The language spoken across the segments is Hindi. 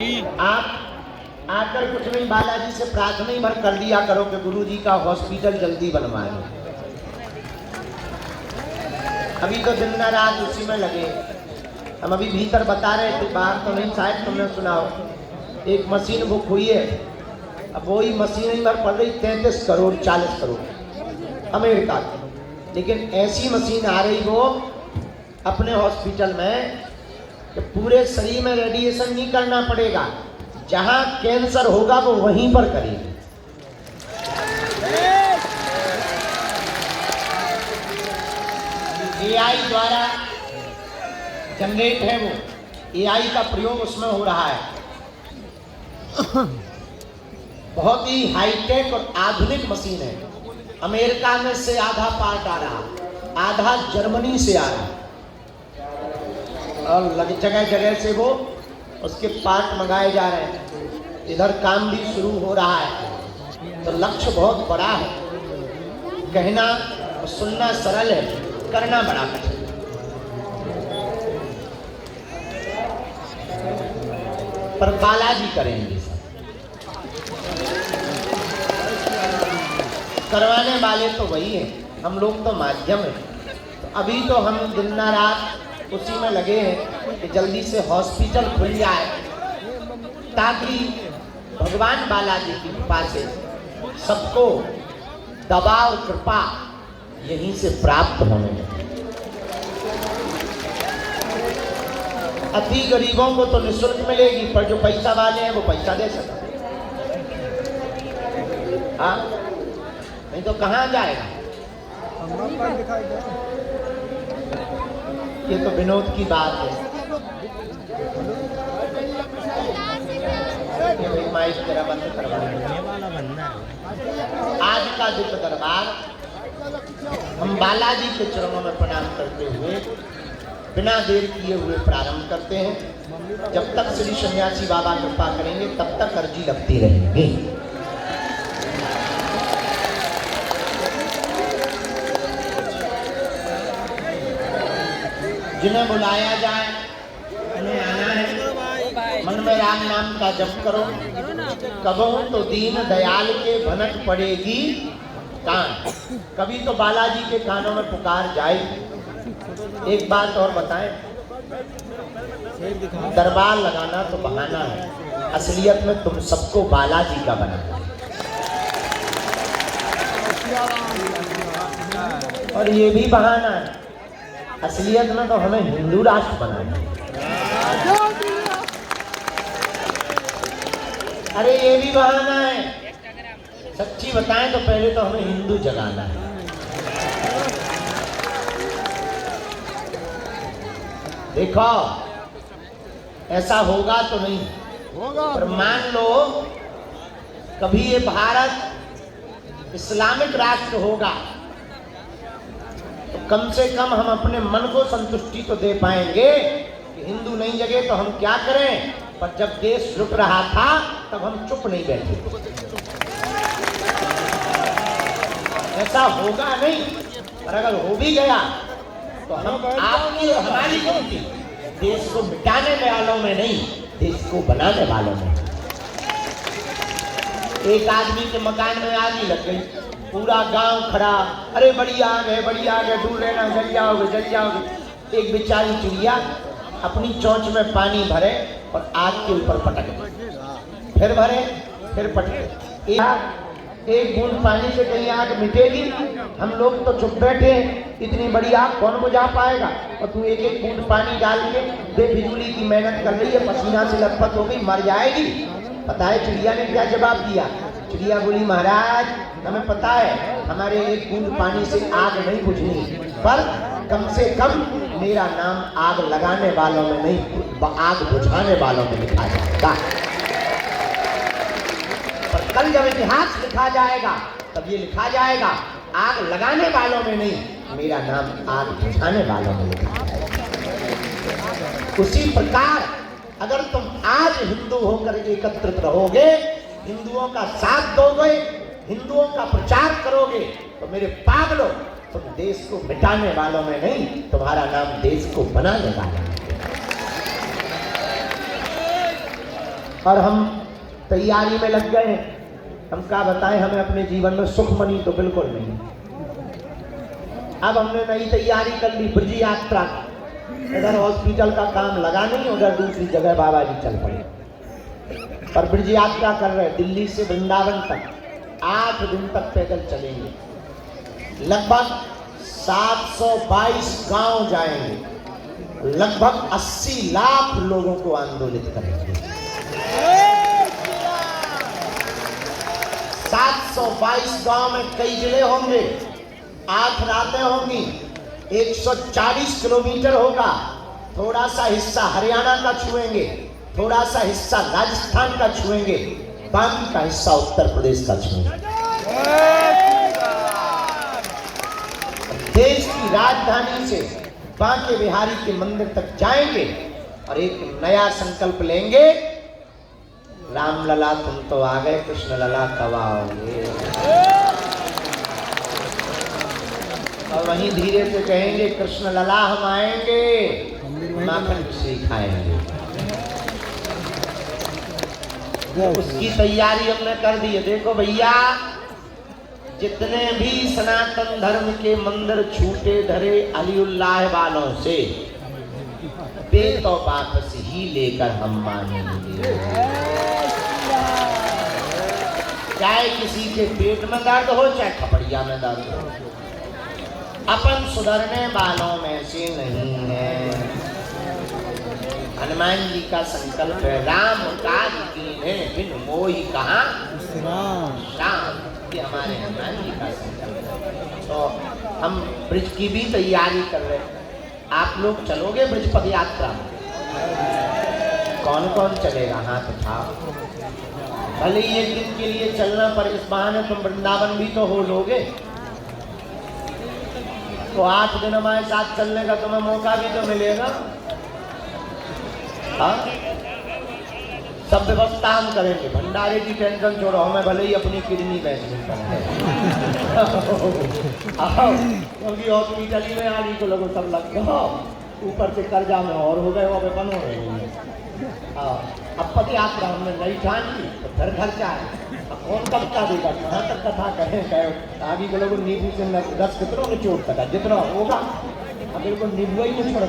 आप आकर कुछ नहीं बालाजी से प्रार्थना ही भर कर दिया करो कि गुरुजी का हॉस्पिटल जल्दी बनवाए। अभी तो दिन न रात उसी में लगे। हम अभी भीतर बता रहे थे, बाहर तो नहीं, शायद तुमने सुना हो, एक मशीन बुक हुई है। अब वही मशीन ही भर पड़ रही 33 करोड़ 40 करोड़ अमेरिका की। लेकिन ऐसी मशीन आ रही वो अपने हॉस्पिटल में कि पूरे शरीर में रेडिएशन नहीं करना पड़ेगा, जहां कैंसर होगा वो वहीं पर करेगी। एआई द्वारा जनरेट है वो, एआई का प्रयोग उसमें हो रहा है। बहुत ही हाईटेक और आधुनिक मशीन है। अमेरिका में से आधा पार्ट आ रहा, आधा जर्मनी से आ रहा, और जगह जगह से वो उसके पार्ट मंगाए जा रहे हैं। इधर काम भी शुरू हो रहा है। तो लक्ष्य बहुत बड़ा है। कहना और सुनना सरल है, करना बड़ा कठिन। पर बालाजी करेंगे, करवाने वाले तो वही हैं, हम लोग तो माध्यम हैं। तो अभी तो हम दिन न रात उसी में लगे हैं कि जल्दी से हॉस्पिटल खुल जाए, ताकि भगवान बालाजी की कृपा से सबको दवा और कृपा यहीं से प्राप्त होने लगे। अति गरीबों को तो निःशुल्क मिलेगी, पर जो पैसा वाले हैं वो पैसा दे सकते। हाँ, नहीं तो कहाँ जाएगा? ये तो विनोद की बात है। ये भाई माइक तेरा बंद करवा। आज का दिव्य दरबार हम बालाजी के चरणों में प्रणाम करते हुए बिना देर किए हुए प्रारंभ करते हैं। जब तक श्री सन्यासी बाबा कृपा करेंगे तब तक अर्जी लगती रहेंगी। जिन्हें बुलाया जाए उन्हें आना है। मन में राम नाम का जप करो। कबहू तो दीन दयाल के भनक पड़ेगी कान। कभी तो बालाजी के कानों में पुकार जाएगी। एक बात और बताएं, दरबार लगाना तो बहाना है, असलियत में तुम सबको बालाजी का बनाना है। और ये भी बहाना है, असलियत में तो हमें हिंदू राष्ट्र बनाना है। अरे ये भी बहाना है, सच्ची बताएं तो पहले तो हमें हिंदू जगाना है। देखो ऐसा होगा तो नहीं होगा, पर मान लो कभी ये भारत इस्लामिक राष्ट्र होगा तो कम से कम हम अपने मन को संतुष्टि तो दे पाएंगे कि हिंदू नहीं जगे तो हम क्या करें। पर जब देश रुक रहा था तब हम चुप नहीं बैठे। ऐसा होगा नहीं, पर अगर हो भी गया तो हम आपकी और हमारी गलती, देश को मिटाने वालों में नहीं, देश को बनाने वालों में। एक आदमी के मकान में आग लग गई, पूरा गांव खड़ा, अरे बड़ी आग है, बड़ी आग है, दूर रहना, जल जाओगे जल जाओगे। एक बेचारी चिड़िया अपनी चोंच में पानी भरे और आग के ऊपर पटक गई, फिर भरे फिर पटके। एक बूंद पानी से कहीं आग मिटेगी? हम लोग तो चुप बैठे, इतनी बड़ी आग कौन बुझा पाएगा। और तू एक एक बूंद पानी डाल के बेफिजूली की मेहनत कर रही है, पसीना से लथपथ हो गई, मर जाएगी। पता है चिड़िया ने क्या जवाब दिया? चिड़िया बोली, महाराज हमें पता है हमारे एक बूंद पानी से आग नहीं बुझनी, पर कम से कम मेरा नाम आग लगाने वालों में नहीं, आग बुझाने वालों में लिखा जाएगा। पर कल जब इतिहास लिखा जाएगा तब ये लिखा जाएगा आग लगाने वालों में नहीं, मेरा नाम आग बुझाने वालों में लिखा जाएगा। उसी प्रकार अगर तुम आज हिंदू होकर एकत्रित रहोगे, हिंदुओं का साथ दोगे, हिंदुओं का प्रचार करोगे, तो मेरे पागलों तुम देश को मिटाने वालों में नहीं, तुम्हारा नाम देश को बनाने वाला है। और हम तैयारी में लग गए। हम क्या बताएं, हमें अपने जीवन में सुख मनी तो बिल्कुल नहीं। अब हमने नई तैयारी कर ली ब्रज यात्रा। इधर हॉस्पिटल का काम लगा नहीं, उधर दूसरी जगह बाबा जी चल पड़े और ब्रज यात्रा कर रहे। दिल्ली से वृंदावन तक 8 दिन तक पैदल चलेंगे। लगभग 722 गांव जाएंगे। लगभग 80 लाख लोगों को आंदोलित करेंगे। 722 गांव में कई जिले होंगे, 8 रातें होंगी, 140 किलोमीटर होगा। थोड़ा सा हिस्सा हरियाणा का छुएंगे, थोड़ा सा हिस्सा राजस्थान का छुएंगे, बाकी का हिस्सा उत्तर प्रदेश का छुएंगे। देश की राजधानी से बांके बिहारी के मंदिर तक जाएंगे और एक नया संकल्प लेंगे, राम लला तुम तो आ गए, कृष्ण लला कब आओगे। और वहीं धीरे से कहेंगे, कृष्ण लला हम आएंगे, माखन मिश्री खाएंगे। उसकी तैयारी हमने कर दी है। देखो भैया, जितने भी सनातन धर्म के मंदिर छूटे धरे अलीउल्लाह वालों से, वे तो वापस ही लेकर हम मानेंगे। चाहे किसी के पेट में दर्द हो, चाहे खपड़िया में दर्द हो, अपन सुधरने वालों में से नहीं है। हनुमान जी का संकल्प है, राम काज कीन्हे बिन मोहि कहाँ श्याम। ये हमारे हनुमान जी का संकल्प है। तो हम ब्रज की भी तैयारी कर रहे हैं। आप लोग चलोगे ब्रज पद यात्रा? कौन कौन चलेगा? हाथ उठाओ। भले ही एक दिन के लिए चलना, पर इस बहाने तुम वृंदावन भी तो हो लोगे। तो 8 दिन हमारे साथ चलने का तुम्हें मौका भी तो मिलेगा। हाँ, सब व्यवस्था हम करेंगे। भंडारे की टेंशन छोड़ो, हमें भले ही अपनी किडनी बेचनी पड़े, क्योंकि हॉस्पिटल में आने को लोगों सब लग गए, ऊपर से कर्जा में और हो गए, वो बन हो रहे हैं। अब पद यात्रा हमने नहीं ठान ली तो फिर खर्चा है। अब कौन कब का देगा? कहाँ तक कथा कहें? आगे के लोग नींबू से रस कितना निचोड़ सका, जितना होगा अब बिल्कुल नींबू ही नहीं छोड़ दो।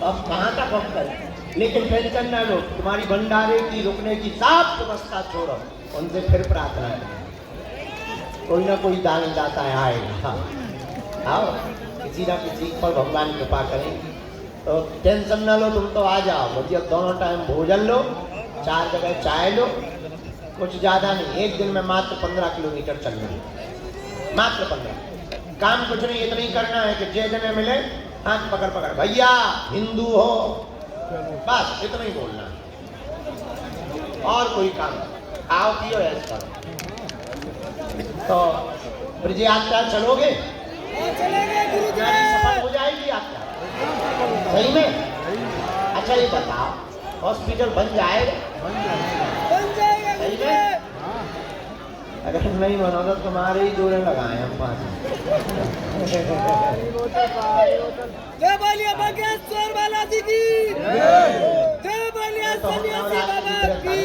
अब कहाँ तक हम करें? लेकिन टेंशन ना लो, तुम्हारी भंडारे की रुकने की सब व्यवस्था छोड़ो, उनसे फिर प्रार्थना करें। कोई ना कोई दान दाता आएगा। हाँ, आओ, किसी ना किसी पर भगवान कृपा करें। तो टेंशन ना लो, तुम तो आ जाओ। बढ़िया दोनों टाइम भोजन लो, 4 जगह चाय लो, कुछ ज़्यादा नहीं। एक दिन में मात्र 15 किलोमीटर चलना है, मात्र 15। काम कुछ नहीं, इतना ही करना है कि जे जने मिले हाथ पकड़ पकड़, भैया हिंदू हो, बस इतना ही बोलना है। और कोई काम आओ पियो ऐसा। तो ब्रज यात्रा चलोगे? सफल हो जाएगी यात्रा सही में? अच्छा ये बताओ, हॉस्पिटल बन जाएगा? सही में? अगर नहीं बना तो तुम्हारे ही जोड़े लगाए हम 5। जय बोलिए बागेश्वर बालाजी की, जय बोलिए सन्यासी बाबा की।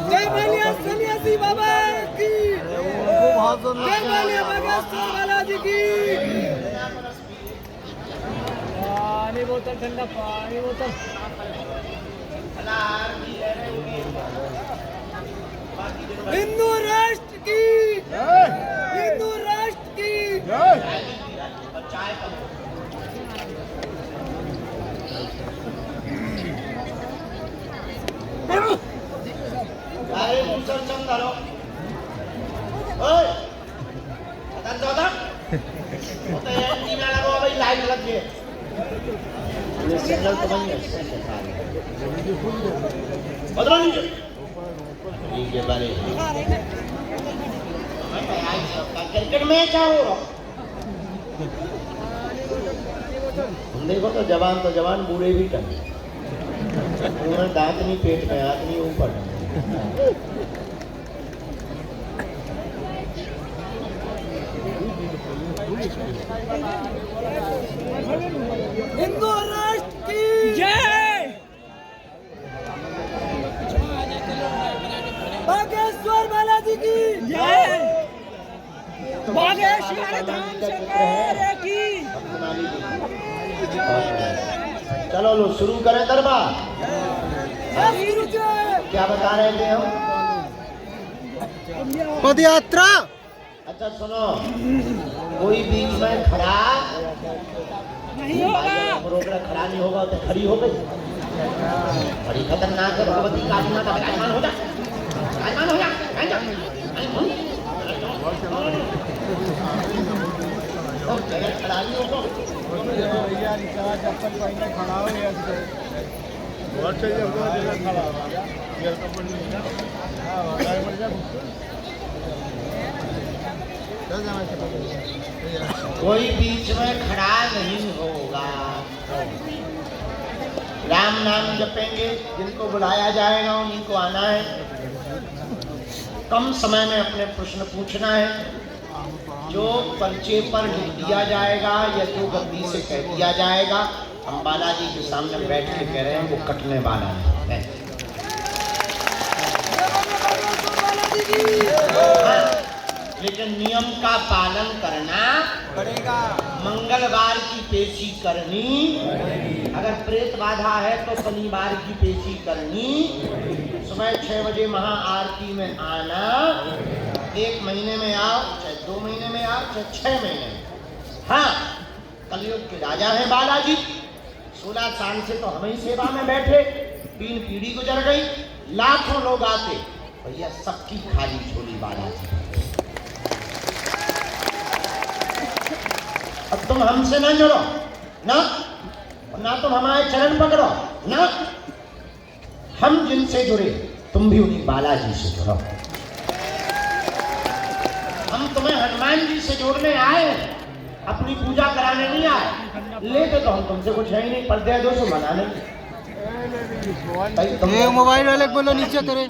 जय बोलिए सन्यासी बाबा की, जय बोलिए बागेश्वर बालाजी की। पानी बोतल, ठंडा पानी बोतल। हिंदू राष्ट्र की, हिंदू राष्ट्र की। अरे मुसलमान करो, ओए चौदह तो एंटीना लगाओ भाई, लाइट लग गई। ये सिग्नल तो नहीं है, बदलो नीचे ठीक है। बारे क्रिकेट मैच हो रहा, देखो तो जवान बूढ़े भी टंगे, उन्होंने दांत नहीं पेट में, हाथ नहीं ऊपर। हिंदू राष्ट्र की जय। बागेश्वर बालाजी की जय। बागेश्वर धाम शंकर की। चलो लो शुरू करें दरबार। क्या बता रहे थे हम? पद यात्रा। अच्छा सुनो, कोई बीच में खड़ा नहीं होगा, रोक रहा, खड़ा नहीं होगा तो खड़ी हो गई। बड़ी खतरनाक है। भगवती काली माता विराजमान हो जा, विराजमान हो जा, खड़ा नहीं होगा। चप्पल पहने खड़ा हो कोई बीच में खड़ा नहीं होगा। राम नाम जपेंगे, जिनको बुलाया जाएगा उन्हीं को आना है। कम समय में अपने प्रश्न पूछना है। जो पर्चे पर लिख दिया जाएगा या जो गलती से कह दिया जाएगा, हम बालाजी के सामने बैठ के कह रहे हैं वो कटने वाला है। हाँ, लेकिन नियम का पालन करना पड़ेगा। मंगलवार की पेशी करनी, अगर प्रेत बाधा है तो शनिवार की पेशी करनी, सुबह 6 बजे महाआरती में आना। 1 महीने में आओ, चाहे 2 महीने में आओ, चाहे 6 महीने में। हाँ, कलयुग के राजा हैं बालाजी। 16 साल से तो हम ही सेवा में बैठे, 3 पीढ़ी गुजर गई, लाखों लोग आते, भैया सबकी खाली झोली बालाजी। अब तुम हमसे ना जुड़ो ना तुम हमारे चरण पकड़ो ना, हम जिनसे जुड़े तुम भी उन्हीं बालाजी से जुड़ो। हम तुम्हें हनुमान जी से जोड़ने आए, अपनी पूजा कराने नहीं आए। लेते तो हम तुमसे कुछ है ही नहीं, पर दे दो सो मना नहीं। ये मोबाइल वाले को बोलो नीचे करे।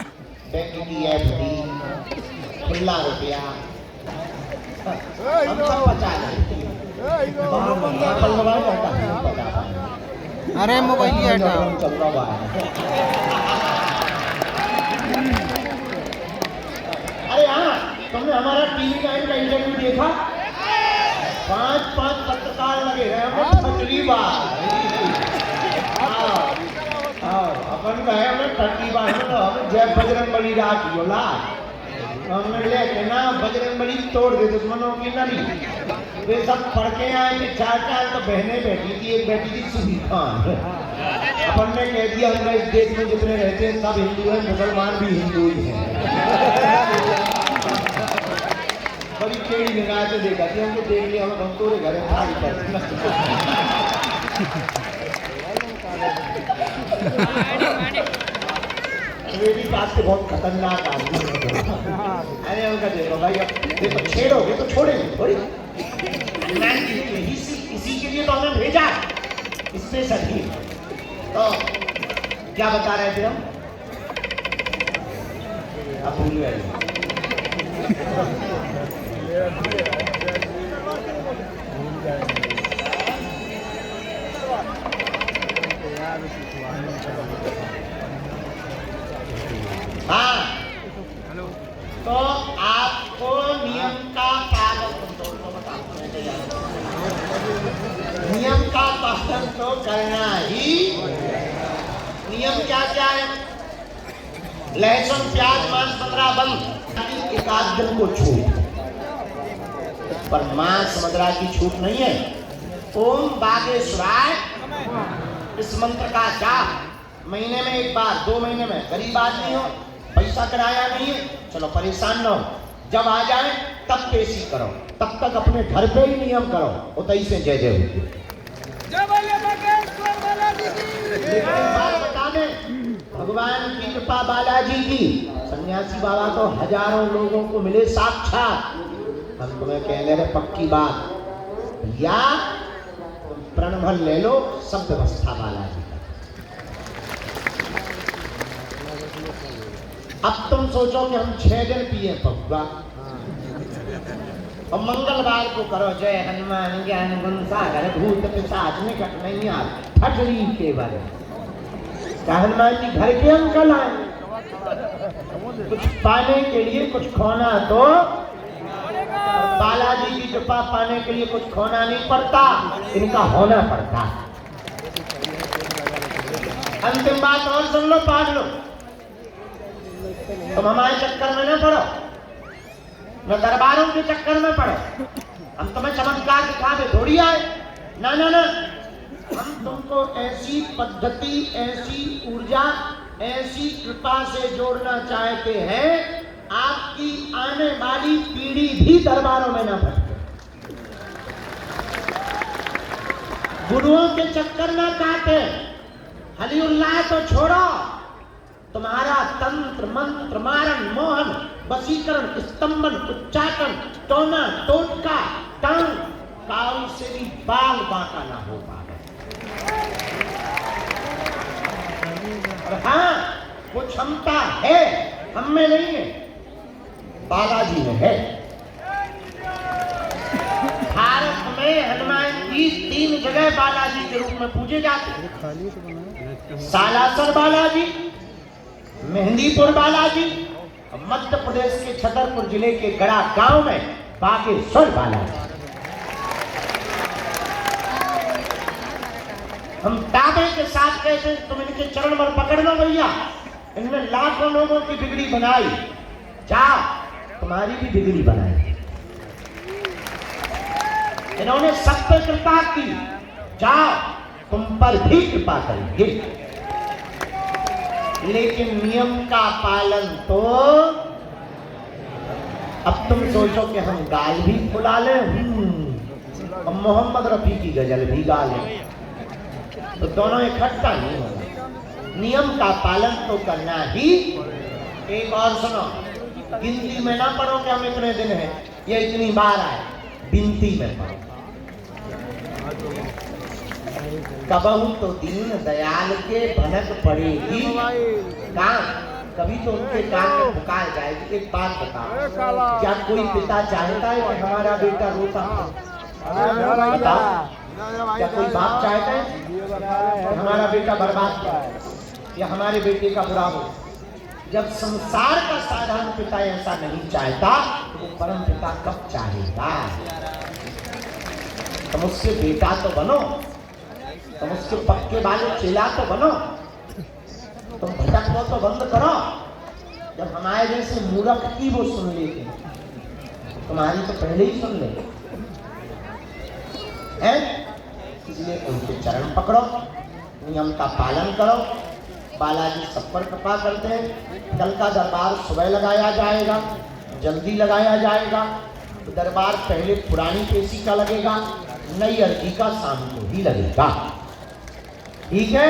बैंक की एफडी, खुला रुपया हम सब बचा लेते। अरे मोबाइल ही हटा। अरे हाँ, तुमने हमारा टीवी का इंटरव्यू देखा? 5 पत्रकार लगे हैं हमें छठी बार। अपन कहे हमें छठी बार हमें जय बजरंगबली राखी बोला। हमने लेके ना बजरंगबली तोड़ दे दुश्मनों की नली। वे सब पढ़ के आए थे, 4 तो बहनें बैठी थी, एक बैठी थी सुबी खान। अपन ने कह दिया हम इस देश में जितने रहते हैं सब हिंदू हैं, मुसलमान भी हिंदू ही हैं। बड़ी टेढ़ी निगाह से देखा थी, हमको देख लिया, हम तोरे घर में भारी पर। ये भी बात से बहुत खतरनाक आदमी है। अरे उनका देखो भाई, देखो छेड़ोगे तो छोड़ेंगे थोड़ी। इसी के लिए तो हमें भेजा, इससे सही। तो क्या बता रहे थे हम? अब भूल गए। हाँ, तो आपको नियम का पालन, नियम का पालन तो करना ही। नियम क्या क्या है? लहसुन प्याज मांस मदिरा बंद, एकाध दिन को छूट, पर मांस मदिरा की छूट नहीं है। ओम बागेश्वराय इस मंत्र का जाप महीने में 1 बार, 2 महीने में। गरीब आदमी हो, पैसा किराया नहीं है, चलो परेशान न हो, जब आ जाए तब पेशी करो, तब तक अपने घर पे ही नियम करो। उतई से जय जय होती। बात बता दें, भगवान की कृपा बालाजी की, सन्यासी बाबा तो हजारों लोगों को मिले साक्षात। हम तुम्हें कह रहे पक्की बात, या प्रणभन ले लो, सब व्यवस्था बालाजी। अब तुम सोचो कि हम 6 दिन पिए पक्का, और मंगलवार को करो जय हनुमान ज्ञान गुण सागर भूत पिशाच निकट नहीं आवे ठगरी केवल। क्या हनुमान जी घर के अंकल आए? कुछ पाने के लिए कुछ खोना तो बालाजी की कृपा पाने के लिए कुछ खोना नहीं पड़ता, इनका होना पड़ता। अंतिम बात और सुन लो, पाठ लो। तुम हमारे चक्कर में न पड़ो, न दरबारों के चक्कर में पड़ो। हम तुम्हें चमत्कार दिखावे थोड़ी आए, ना ना ना। हम तुमको ऐसी पद्धति, ऐसी ऊर्जा, ऐसी कृपा से जोड़ना चाहते हैं आपकी आने वाली पीढ़ी भी दरबारों में न भटके, गुरुओं के चक्कर न काटे। हलीउल्लाह तो छोड़ो, तुम्हारा तंत्र मंत्र मारण मोहन वशीकरण स्तंभन उच्चाटन टोना टोटका टांग काल से भी बाल बांका ना हो पाए। और हाँ, वो क्षमता है, हम में नहीं है, बालाजी में है। भारत में हनुमान जी 3 जगह बालाजी के रूप में पूजे जाते हैं। सालासर बालाजी, मेहंदीपुर बालाजी और मध्य प्रदेश के छतरपुर जिले के गड़ा गांव में बागेश्वर बालाजी। हम दावे के साथ कहते हैं तुम इनके चरण पर पकड़ लो भैया, इनने लाखों लोगों की बिगड़ी बनाई, जाओ तुम्हारी भी बिगड़ी बनाई। इन्होंने सब पे कृपा की, जाओ तुम पर भी कृपा करेंगे। लेकिन नियम का पालन तो, अब तुम सोचो कि हम गाल भी फुला लें और मोहम्मद रफी की गजल भी गा लें, तो दोनों इकट्ठा नहीं होगा। नियम का पालन तो करना ही। एक और सुनो, गिनती में ना पढ़ो कि हम इतने दिन हैं, ये इतनी बार आए, गिनती में पढ़ो। कबहू तो दीन दयाल के भनक पड़ेगी कान, कभी तो उनके कान में पुकार जाएगी। एक बात बताओ, क्या कोई पिता चाहता है कि हमारा बेटा रोता हो? बताओ, क्या कोई बाप चाहता है कि हमारा बेटा बर्बाद हो या हमारे बेटे का बुरा हो? जब संसार का साधारण पिता ऐसा नहीं चाहता तो वो परम पिता कब चाहेगा? तुम उसके बेटा तो बनो, तुम उसके पक्के वाले चेला तो बनो, तुम भटकना तो बंद करो। जब हमारे जैसे मूर्ख की वो सुन लेते, तुम्हारी तो पहले ही सुन ले। इसलिए उनके चरण पकड़ो, नियम का पालन करो। बालाजी सब पर कृपा करते हैं। कल का दरबार सुबह लगाया जाएगा, जल्दी लगाया जाएगा। तो दरबार पहले पुरानी पेशी का लगेगा, नई अर्जी का शाम को ही लगेगा। ठीक है,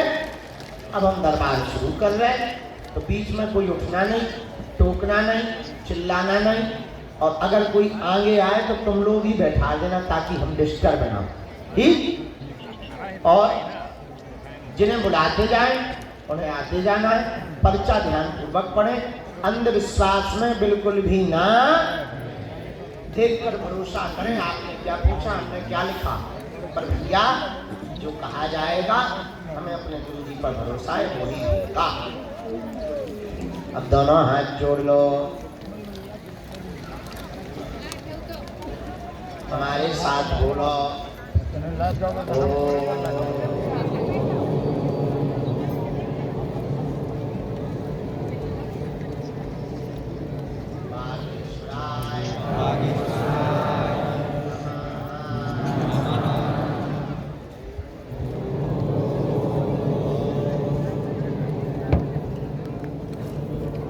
अब हम दरबार शुरू कर रहे हैं। तो बीच में कोई उठना नहीं, टोकना नहीं, चिल्लाना नहीं, और अगर कोई आगे आए तो तुम लोग ही बैठा देना ताकि हम डिस्टर्ब ना हो। ठीक? और जिन्हें बुलाते जाएं उन्हें आते जाना है। पर्चा ध्यान पूर्वक पढ़े, अंधविश्वास में बिल्कुल भी ना देखकर भरोसा करें। आपने क्या पूछा, हमने क्या लिखा, पर भैया जो कहा जाएगा हमें अपने गुरु जी पर भरोसा है, वही होगा। अब दोनों हाथ जोड़ लो, हमारे साथ बोलो, ओम